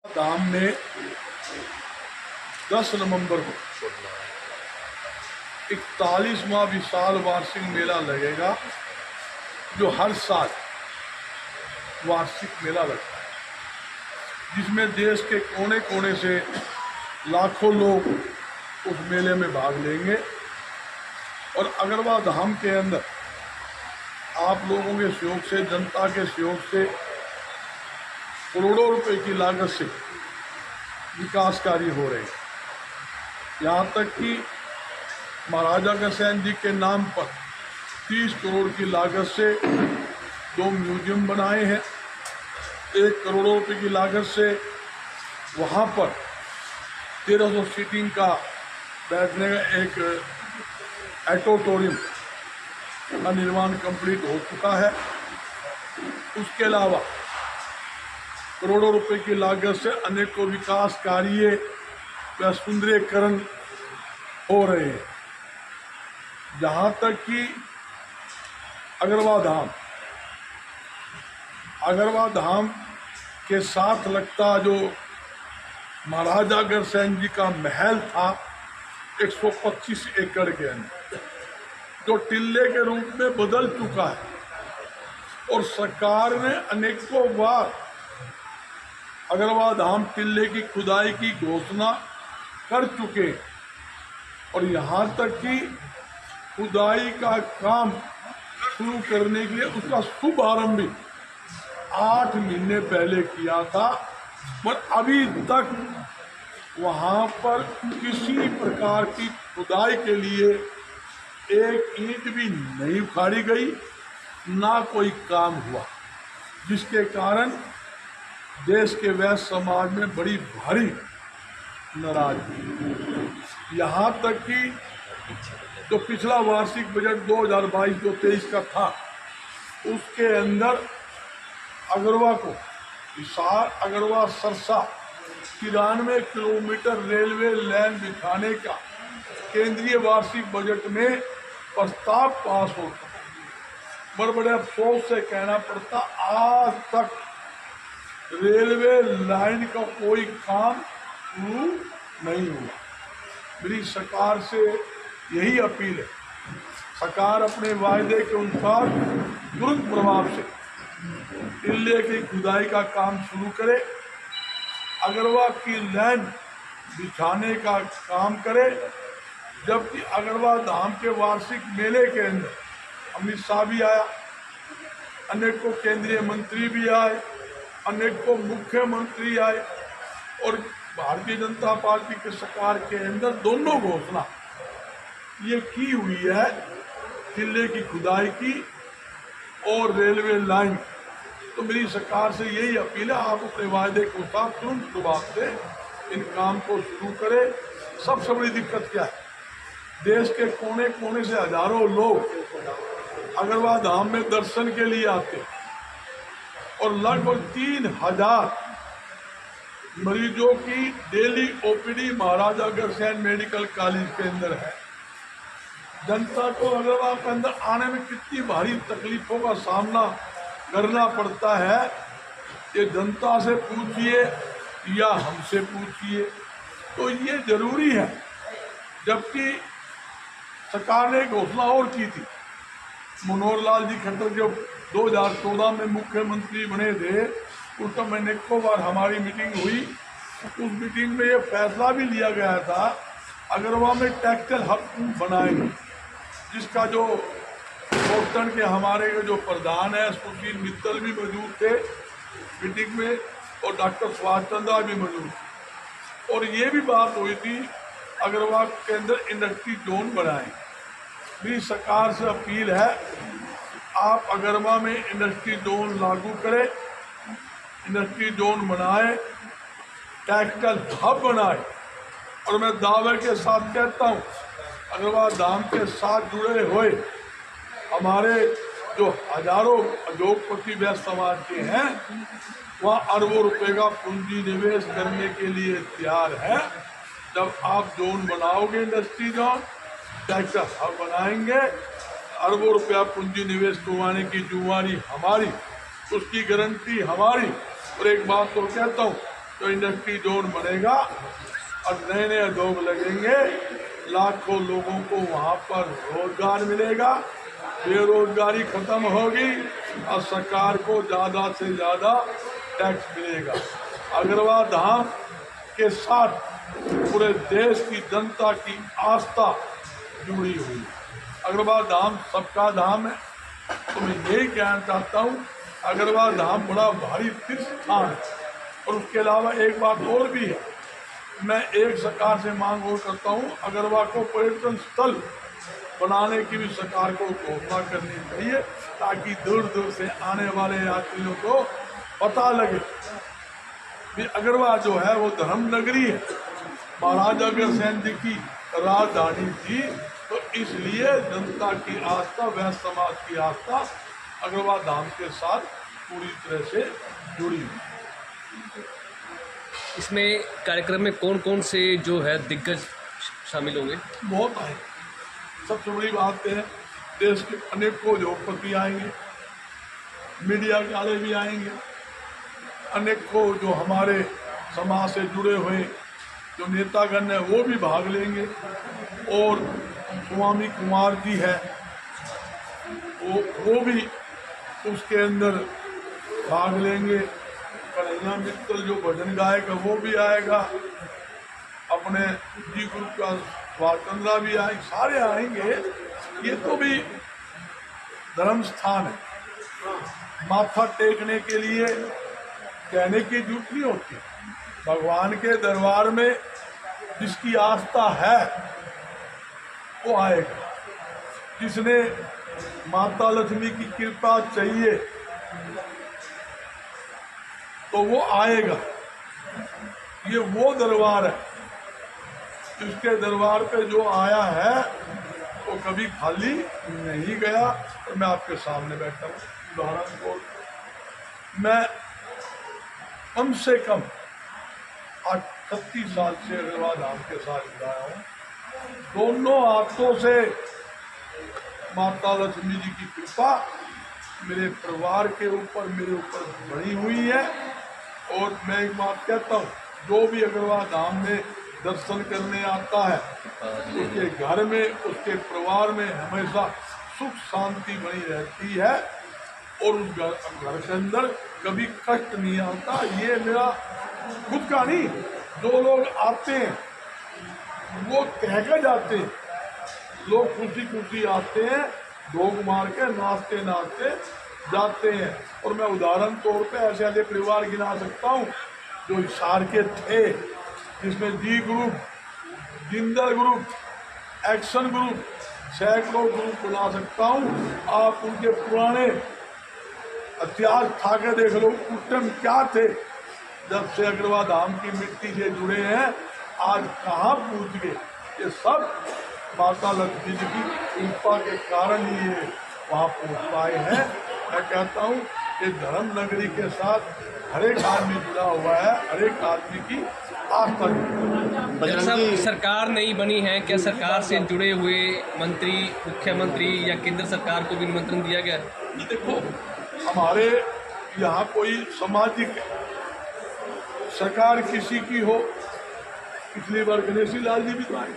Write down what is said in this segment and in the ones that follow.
धाम में 10 नवंबर को 41वां विशाल वार्षिक मेला लगेगा, जो हर साल वार्षिक मेला लगता है, जिसमें देश के कोने कोने से लाखों लोग उस मेले में भाग लेंगे। और अगरवा धाम के अंदर आप लोगों के सहयोग से, जनता के सहयोग से करोड़ों रुपए की लागत से विकास कार्य हो रहे हैं। यहाँ तक कि महाराजा अग्रसेन जी के नाम पर 30 करोड़ की लागत से 2 म्यूजियम बनाए हैं। 1 करोड़ रुपए की लागत से वहाँ पर 1300 सीटिंग का बैठने का एक ऑडिटोरियम का निर्माण कंप्लीट हो चुका है। उसके अलावा करोड़ों रुपए की लागत से अनेकों विकास कार्य व सुंदरीकरण हो रहे हैं। जहाँ तक कि अगरवा धाम के साथ लगता जो महाराजा अग्रसेन जी का महल था 125 एकड़ के अंदर, जो टिल्ले के रूप में बदल चुका है। और सरकार ने अनेकों बार अगरवा धाम टिल्ले की खुदाई की घोषणा कर चुके, और यहाँ तक कि खुदाई का काम शुरू करने के लिए उसका शुभारंभ भी 8 महीने पहले किया था, पर अभी तक वहाँ पर किसी प्रकार की खुदाई के लिए एक ईंट भी नहीं उखाड़ी गई, ना कोई काम हुआ, जिसके कारण देश के वैश्य समाज में बड़ी भारी नाराजगी। यहाँ तक कि जो पिछला वार्षिक बजट 2022-23 का था, उसके अंदर अगरवा को Hisar Agroha Sirsa 93 kilometre railway line बिछाने का केंद्रीय वार्षिक बजट में प्रस्ताव पास हो चुका। बड़े अफसोस से कहना पड़ता, आज तक रेलवे लाइन का कोई काम शुरू नहीं हुआ। मेरी सरकार से यही अपील है, सरकार अपने वायदे के अनुसार तुरंत प्रभाव से टिल्ले की खुदाई का काम शुरू करे, अगरवा की लाइन बिछाने का काम करे। जबकि अगरवा धाम के वार्षिक मेले के अंदर अमित शाह भी आया, अनेकों केंद्रीय मंत्री भी आए, अनेकों मुख्यमंत्री आए, और भारतीय जनता पार्टी के सरकार के अंदर दोनों घोषणा ये की हुई है, टिल्ले की खुदाई की और रेलवे लाइन। तो मेरी सरकार से यही अपील है, आप अपने वायदे के साथ तुरंत प्रभाव से इन काम को शुरू करें। सबसे बड़ी दिक्कत क्या है, देश के कोने कोने से हजारों लोग अगरवा धाम में दर्शन के लिए आते, और लगभग 3000 मरीजों की daily OPD Maharaja Agrasen medical college के अंदर है। जनता को अगरवा के अंदर आने में कितनी भारी तकलीफों का सामना करना पड़ता है, ये जनता से पूछिए या हमसे पूछिए। तो ये जरूरी है। जबकि सरकार ने घोषणा और की थी, मनोहर लाल जी खट्टर जब 2014 में मुख्यमंत्री बने थे, उस समय अनेकों बार हमारी मीटिंग हुई। उस मीटिंग में ये फैसला भी लिया गया था, अगरवा में टेक्सटाइल हब बनाएंगे, जिसका जो कोटन के हमारे जो प्रधान है सुशील मित्तल भी मौजूद थे मीटिंग में, और डॉक्टर सुभाष चंद्रा भी मौजूद थे। और ये भी बात हुई थी अगरवा के अंदर इंडस्ट्री जोन बनाएं। मेरी सरकार से अपील है, आप अगरवा में इंडस्ट्री जोन लागू करें, इंडस्ट्री जोन बनाए, टेक्सटाइल हब बनाए। और मैं दावे के साथ कहता हूँ, अगरवा धाम के साथ जुड़े हुए हमारे जो हजारों उद्योगपति वैश्य समाज के हैं, वहाँ अरबों रुपए का पूंजी निवेश करने के लिए तैयार है। जब आप जोन बनाओगे, इंडस्ट्री जोन, टेक्सटाइल हब बनाएंगे, अरबों रुपया पूंजी निवेश करवाने की जिम्मेवारी हमारी, उसकी गारंटी हमारी। और एक बात तो कहता हूँ, तो इंडस्ट्री जोन बनेगा और नए नए उद्योग लगेंगे, लाखों लोगों को वहाँ पर रोजगार मिलेगा, बेरोजगारी खत्म होगी और सरकार को ज़्यादा से ज़्यादा टैक्स मिलेगा। अग्रवाल धाम के साथ पूरे देश की जनता की आस्था जुड़ी हुई। अग्रवाल धाम सबका धाम है, तो मैं यही कहना चाहता हूँ, अग्रवाल धाम बड़ा भारी तीर्थ स्थान है। और उसके अलावा एक बात और भी है, मैं एक सरकार से मांग और करता हूँ, अग्रवाल को पर्यटन स्थल बनाने की भी सरकार को घोषणा करनी चाहिए, ताकि दूर दूर से आने वाले यात्रियों को पता लगे कि अग्रवाल जो है वो धर्म नगरी है, महाराजा अग्रसेन जी की राजधानी थी। तो इसलिए जनता की आस्था व समाज की आस्था अग्रवाल धाम के साथ पूरी तरह से जुड़ी हुई। इसमें कार्यक्रम में कौन कौन से जो है दिग्गज शामिल होंगे? बहुत आए। सबसे बड़ी बात है, देश के अनेकों उद्योगपति आएंगे, मीडिया वाले भी आएंगे, अनेकों जो हमारे समाज से जुड़े हुए जो नेतागण हैं वो भी भाग लेंगे। और स्वामी कुमार जी है वो भी उसके अंदर भाग लेंगे। कन्हैया मित्तल जो भजन गायक है वो भी आएगा, अपने जी ग्रुप का स्वातंत्रा भी आएंगे, सारे आएंगे। ये तो भी धर्म स्थान है, माथा टेकने के लिए कहने की जरूरत नहीं होती। भगवान के दरबार में जिसकी आस्था है वो आएगा, जिसने माता लक्ष्मी की कृपा चाहिए तो वो आएगा। ये वो दरबार है, इसके दरबार पे जो आया है वो कभी खाली नहीं गया। और मैं आपके सामने बैठा हूँ, उदाहरण को मैं कम से कम 38 साल से अग्रवाल धाम के साथ जुड़ा हूँ। दोनों हाथों से माता लक्ष्मी जी की कृपा मेरे परिवार के ऊपर, मेरे ऊपर बनी हुई है। और मैं एक बात कहता हूँ, जो भी अग्रवाल धाम में दर्शन करने आता है उसके घर में, उसके परिवार में हमेशा सुख शांति बनी रहती है और उस घर के अंदर कभी कष्ट नहीं आता। ये मेरा खुद का नहीं, जो लोग आते हैं वो कह कर जाते हैं, लोग खुशी खुशी आते हैं, ढोक मार के नाचते नाचते जाते हैं। और मैं उदाहरण तौर पे ऐसे ऐसे परिवार गिना सकता हूँ जो हिसार के थे, जिसमें Zee group, Jindal group, action group, सैकड़ों ग्रुप बना सकता हूँ। आप उनके पुराने इतिहास उठा के देख लो, उस टाइम क्या थे। जब से अग्रवाल धाम की मिट्टी से जुड़े हैं, आज कहाँ पहुँच गए। ये सब माता लक्ष्मी जी की कृपा के कारण ही ये वहाँ पहुँच पाए हैं। मैं कहता हूँ कि धर्म नगरी के साथ हर एक आदमी जुड़ा हुआ है, हर एक आदमी की आस्था जुड़ी है। सरकार नहीं बनी है, क्या सरकार से जुड़े हुए मंत्री, मुख्यमंत्री या केंद्र सरकार को भी निमंत्रण दिया गया? देखो, हमारे यहाँ कोई सामाजिक सरकार किसी की हो, पिछली बार गणेशी लाल जी भी तो आए,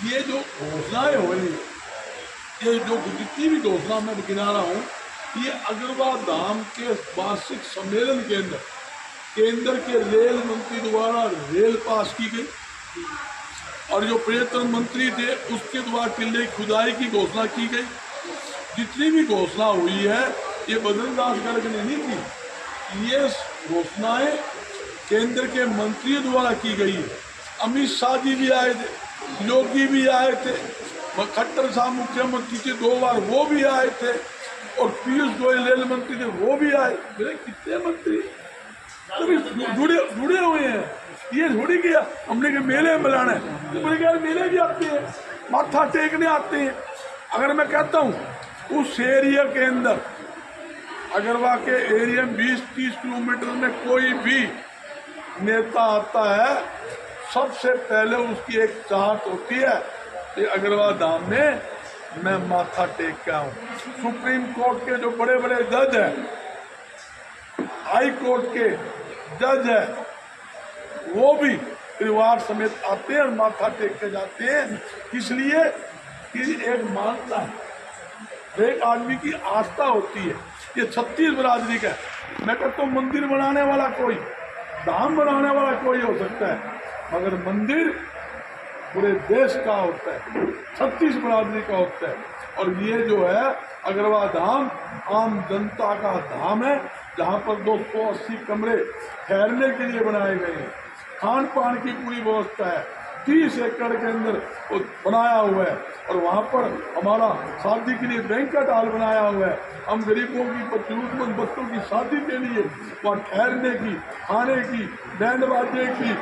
ये जो घोषणाएं हो रही, ये जो जितनी भी घोषणा मैं गिना रहा हूँ, ये अग्रवाल धाम के वार्षिक सम्मेलन के अंदर केंद्र के रेल मंत्री द्वारा रेल पास की गई और जो पर्यटन मंत्री थे उसके द्वारा टिल्ले खुदाई की घोषणा की गई। जितनी भी घोषणा हुई है ये बद्रीनाथ दास गर्ग ने नहीं की, ये घोषणाएं केंद्र के मंत्रियों द्वारा की गई है। अमित शाह जी भी आए थे, योगी भी आए थे, खट्टर साहब मुख्यमंत्री थे 2 बार, वो भी आए थे, और पीयूष गोयल रेल मंत्री थे वो भी आए। मेरे कितने मंत्री जुड़े हुए हैं। ये थोड़ी किया हमने के मेले में लाना है, तो मेले भी आते हैं, माथा टेकने आते हैं। अगर मैं कहता हूँ उस एरिया के अंदर अगरवा के एरिया में 20-30 किलोमीटर में कोई भी नेता आता है, सबसे पहले उसकी एक चाहत होती है कि अगरवा धाम में मैं माथा टेक के आऊं। सुप्रीम कोर्ट के जो बड़े बड़े जज हैं, हाई कोर्ट के जज है, वो भी परिवार समेत आते हैं और माथा टेक के जाते हैं, इसलिए कि एक मानता है, एक आदमी की आस्था होती है। ये 36 बिरादरी का है। मैं कहता हूँ मंदिर बनाने वाला कोई, धाम बनाने वाला कोई हो सकता है, मगर मंदिर पूरे देश का होता है, 36 बिरादरी का होता है। और ये जो है अगरवा धाम आम जनता का धाम है, जहाँ पर 280 कमरे ठहरने के लिए बनाए गए हैं, खान पान की पूरी व्यवस्था है, 30 एकड़ के अंदर वो बनाया हुआ है। और वहाँ पर हमारा शादी के लिए बैंक्वेट हॉल बनाया हुआ है। हम गरीबों की, जरूरतमंद बच्चों की शादी के लिए वहाँ ठहरने की, खाने की, बैंड बाजे की,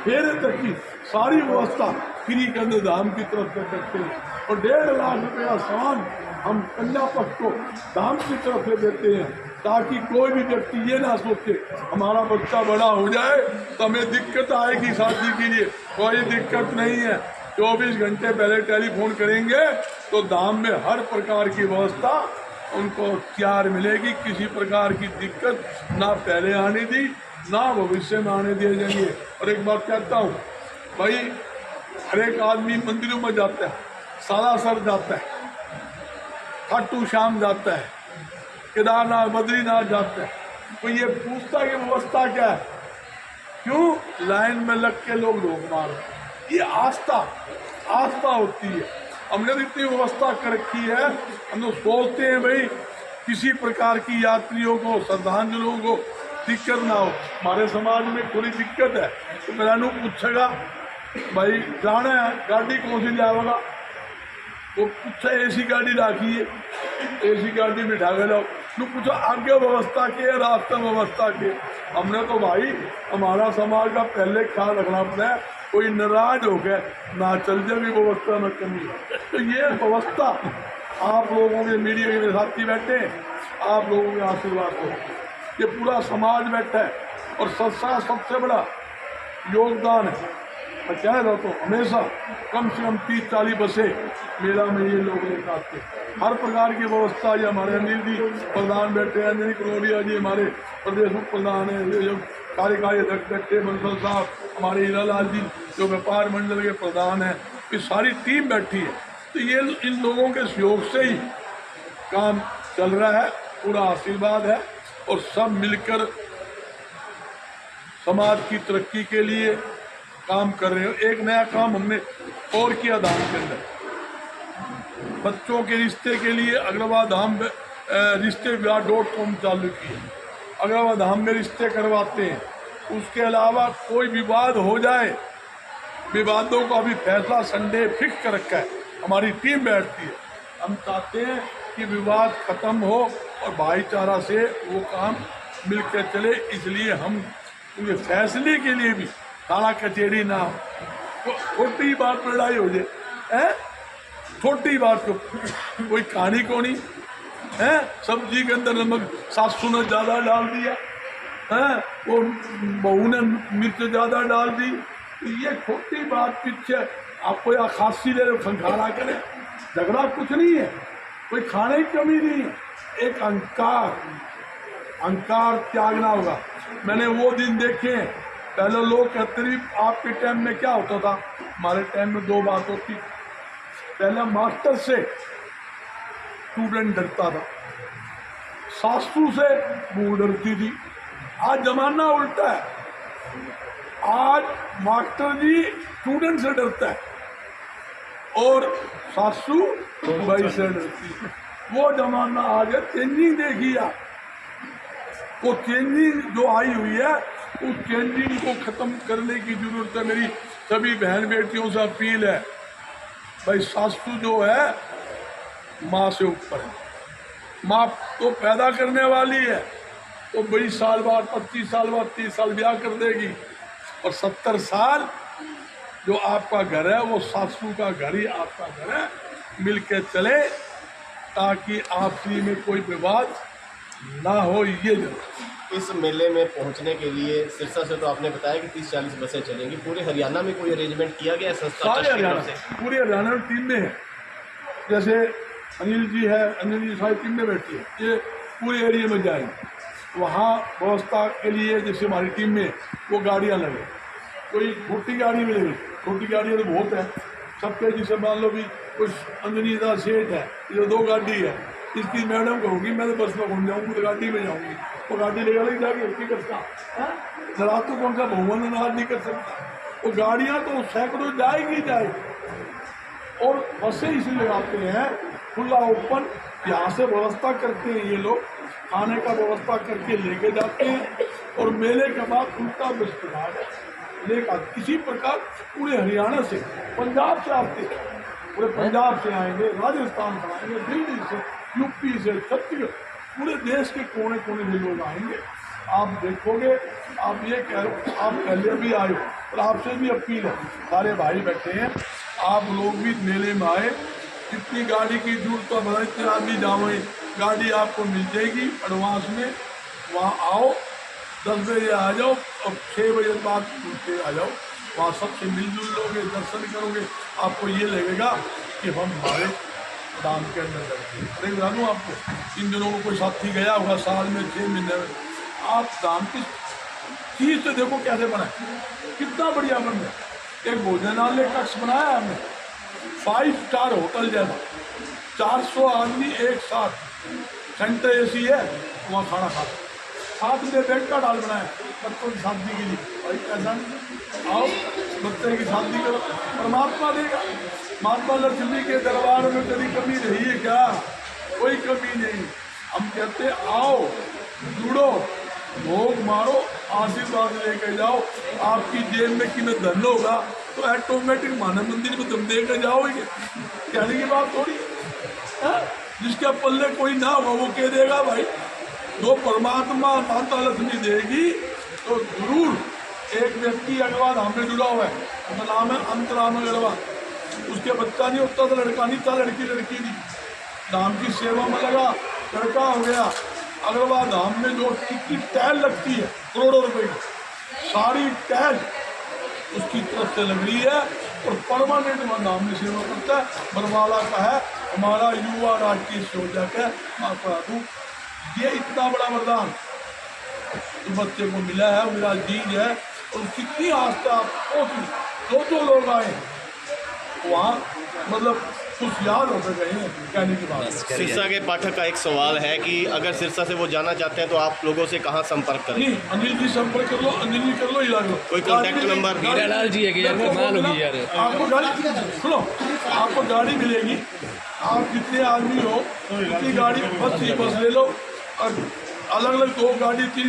फेरे तक की सारी व्यवस्था फ्री के अंदर धाम की तरफ से करते हैं। और 1.5 लाख रुपये का सामान हम कन्या पक्ष को धाम की तरफ से देते हैं, ताकि कोई भी व्यक्ति ये ना सोचे हमारा बच्चा बड़ा हो जाए तो हमें दिक्कत आएगी शादी के लिए। कोई दिक्कत नहीं है, 24 घंटे पहले टेलीफोन करेंगे तो धाम में हर प्रकार की व्यवस्था उनको तैयार मिलेगी। किसी प्रकार की दिक्कत ना पहले आने दी, ना भविष्य में आने दिए जाएंगे। और एक बात कहता हूँ भाई, हर एक आदमी मंदिरों में जाता है, सालासर जाता है, खाटू श्याम जाता है, केदारनाथ, बद्रीनाथ जाते हैं, तो ये पूछता कि व्यवस्था क्या है, क्यों लाइन में लग के लोग मार रहे हैं। ये आस्था होती है। हमने तो इतनी व्यवस्था कर रखी है, हम लोग सोचते हैं भाई किसी प्रकार की यात्रियों को, श्रद्धांजलियों को दिक्कत ना हो। हमारे समाज में थोड़ी दिक्कत है तो मेरा नु पूछेगा भाई जाना है, गाड़ी कौन सी जाएगा, वो पूछा एसी गाड़ी राखी है, एसी गाड़ी बिठा के जाओ। तू पूछा आगे व्यवस्था के, रास्ता व्यवस्था के। हमने तो भाई हमारा समाज का पहले ख्याल रखना पड़ता है, कोई नाराज हो गया ना चल जाएगी व्यवस्था में कमी। तो ये व्यवस्था आप लोगों के, मीडिया के साथी बैठे, आप लोगों के आशीर्वाद हो, ये पूरा समाज बैठा है। और संस्था सबसे बड़ा योगदान है। मैं कह रहा तो हमेशा कम से कम 30-40 बसें मेला में ये लोग लेकर आते हैं। हर प्रकार की व्यवस्था, ये हमारे अनिल जी प्रधान बैठे हैं, अंजनी करोड़िया जी हमारे प्रदेश उप प्रधान है, जो कार्यकारी अध्यक्ष बैठे बंसल साहब, हमारे हीरालाल जी जो व्यापार मंडल के प्रधान हैं, ये सारी टीम बैठी है। तो ये इन लोगों के सहयोग से ही काम चल रहा है, पूरा आशीर्वाद है। और सब मिलकर समाज की तरक्की के लिए काम कर रहे हो। एक नया काम हमने और किया धाम के अंदर, बच्चों के रिश्ते के लिए अगरवा धाम रिश्ते विवाह.com चालू किए। अगरवा धाम में रिश्ते करवाते हैं। उसके अलावा कोई विवाद हो जाए, विवादों का भी फैसला संडे फिक्स कर रखा है, हमारी टीम बैठती है। हम चाहते हैं कि विवाद खत्म हो और भाईचारा से वो काम मिलकर चले, इसलिए हम उनके फैसले के लिए भी थाना कचहरी ना हो, छोटी बात पर लड़ाई हो जाए, छोटी बात को कोई कहानी को नहीं है। सब्जी के अंदर नमक सासू ने ज़्यादा डाल दिया है, वो बहू ने मिर्च ज़्यादा डाल दी, तो ये छोटी बात पीछे आपको या खांसी ले खंखारा करे, झगड़ा कुछ नहीं है, कोई खाने की कमी नहीं है। एक अहंकार त्यागना होगा। मैंने वो दिन देखे, पहले लोग कहते थे आपके टाइम में क्या होता था, हमारे टाइम में 2 बात होती। पहले मास्टर से स्टूडेंट डरता था, सासू से बहू डरती थी। आज जमाना उल्टा है, आज मास्टर जी स्टूडेंट से डरता है और सासू भाई से डरती है। वो जमाना आ गया, चेंजिंग देखिए आप, वो चेंजिंग जो आई हुई है, उस चेंजिंग को ख़त्म करने की ज़रूरत है। मेरी सभी बहन बेटियों से अपील है, भाई सासू जो है माँ से ऊपर है। माँ तो पैदा करने वाली है, तो 20 साल बाद, 25 साल बाद, 30 साल ब्याह कर देगी, और 70 साल जो आपका घर है वो सासू का घर ही आपका घर है। मिल के चले ताकि आपसी में कोई विवाद ना हो ये जरूर। इस मेले में पहुंचने के लिए सिरसा से तो आपने बताया कि 30-40 बसें चलेंगी। पूरे हरियाणा में कोई अरेंजमेंट किया गया है संस्था सारे ट्रस्ट की हरियाणा तरफ से? पूरे हरियाणा में टीम में है। जैसे अनिल जी है, अनिल जी सारी टीम में बैठी है, ये पूरे एरिया में जाएंगे। वहाँ व्यवस्था के लिए जैसे हमारी टीम में वो गाड़ियाँ लगे, कोई छोटी गाड़ी में लगी, छोटी गाड़ियाँ तो बहुत है सबके। जैसे मान लो भी कुछ अंजनीदा सेठ है, ये 2 गाड़ी है, इसकी मैडम कहूँगी मैं तो बस में घूम जाऊँगी तो गाड़ी में जाऊँगी, वो गाड़ी लेकर लग जाएगी, नहीं कर सकता जरा तो कौन सा भवन अनाज नहीं कर सकता। वो गाड़ियाँ तो सैकड़ों जाएगी जाएगी। और बसें इसलिए लगाते हैं खुला ओपन, यहाँ से व्यवस्था करते हैं ये लोग, खाने का व्यवस्था करके लेके जाते हैं और मेले के बाद उनका विस्तार लेकर इसी प्रकार पूरे हरियाणा से, पंजाब से आते हैं, पूरे पंजाब से आएंगे, राजस्थान से आएंगे, दिल्ली से, यूपी से, छत्तीसगढ़, पूरे देश के कोने कोने से लोग आएंगे। आप देखोगे, आप ये कह रहे हो, आप पहले भी आए हो और आपसे भी अपील है, सारे भाई बैठे हैं, आप लोग भी मेले में आए। जितनी गाड़ी की जरूरत है बड़ा इतने आदमी जाओगे, गाड़ी आपको मिल जाएगी एडवांस में। वहाँ आओ, 10 बजे आ जाओ और 6 बजे बाद उठते आ जाओ, वहाँ सबसे मिलजुल लोगे, दर्शन करोगे, आपको ये लगेगा कि हम हमारे दाम के अंदर बैठे। अरे जानू आपको इन दिनों को कोई साथी गया होगा साल में 6 महीने में, आप दाम की चीज़ तो देखो कैसे बनाए, कितना बढ़िया बन गया। एक भोजनालय कक्ष बनाया है हमने, 5 स्टार होटल जैसा, 400 आदमी एक साथ, सेंटर एसी है, वहाँ खाना खाता, साथ में बेड का डाल बनाया बच्चों की शादी के लिए। भाई ऐसा नहीं, आओ बच्चे की शादी करो, परमात्मा देगा। महात्मा लक्ष्मी के दरबार में कभी कमी रही है क्या? कोई कमी नहीं। हम कहते आओ, जुड़ो, भोग मारो, आशीर्वाद लेके जाओ। आपकी जेब में कि मैं धन होगा तो ऑटोमेटिक मानव मंदिर में तुम दे कर जाओगे, कहने की बात थोड़ी है। जिसके पल्ले कोई ना हो वो कह देगा भाई, जो परमात्मा माता लक्ष्मी देगी तो जरूर। एक व्यक्ति अग्रवाल हमने जुड़ा हुआ है, उसका नाम है अंतराम अग्रवाल, उसके बच्चा नहीं होता तो लड़का नहीं था, लड़की थी, धाम की सेवा में लगा, लड़का हो गया। अग्रवाल धाम में जो टिकट टहल लगती है करोड़ों रुपए की, सारी टहल उसकी तरफ से लग रही है और परमानेंट वह धाम में सेवा करता है। बरवाला का है, हमारा युवा राष्ट्रीय संयोजक है महाप्रभु। ये इतना बड़ा वरदान तो बच्चे को मिला है, मेरा जीज है। और कितनी आस्था, दो लोग आए वहाँ, मतलब खुशियार होकर गए हैं, कहने की बात है। सिरसा के पाठक का एक सवाल है कि अगर सिरसा से वो जाना चाहते हैं तो आप लोगों से कहाँ संपर्क करें? नहीं, अनिल जी संपर्क कर लो, अनिल जी कर लो, हीरा लो। कोई कॉन्टैक्ट नंबर? हीरालाल जी है कि यार कमाल होगी यार। आपको गाड़ी सुनो, आपको गाड़ी मिलेगी, आप जितने आदमी हो उतनी गाड़ी, बस ले लो और अलग अलग 2 गाड़ी 3